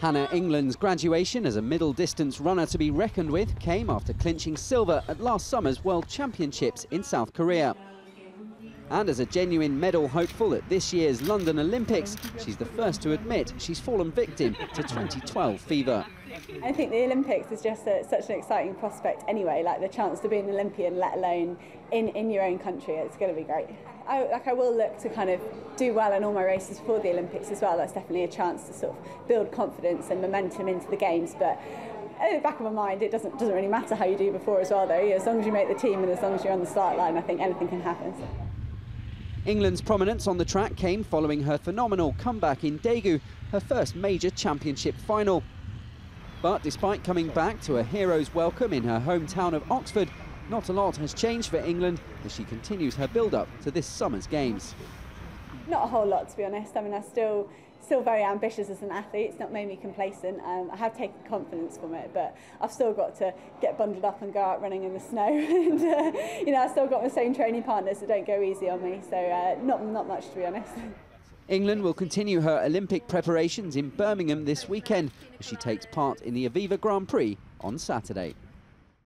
Hannah England's graduation as a middle distance runner to be reckoned with came after clinching silver at last summer's World Championships in South Korea. And as a genuine medal hopeful at this year's London Olympics, she's the first to admit she's fallen victim to 2012 fever. I think the Olympics is just such an exciting prospect anyway, like the chance to be an Olympian, let alone in your own country. It's going to be great. I will look to kind of do well in all my races before the Olympics as well. That's definitely a chance to sort of build confidence and momentum into the games. But at the back of my mind, it doesn't really matter how you do before as well, though. As long as you make the team and as long as you're on the start line, I think anything can happen. England's prominence on the track came following her phenomenal comeback in Daegu, her first major championship final. But despite coming back to a hero's welcome in her hometown of Oxford, not a lot has changed for England as she continues her build-up to this summer's games. Not a whole lot, to be honest. I mean, I'm still very ambitious as an athlete. It's not made me complacent. I have taken confidence from it, but I've still got to get bundled up and go out running in the snow. And you know, I've still got the same training partners that don't go easy on me. So not much, to be honest. England will continue her Olympic preparations in Birmingham this weekend as she takes part in the Aviva Grand Prix on Saturday.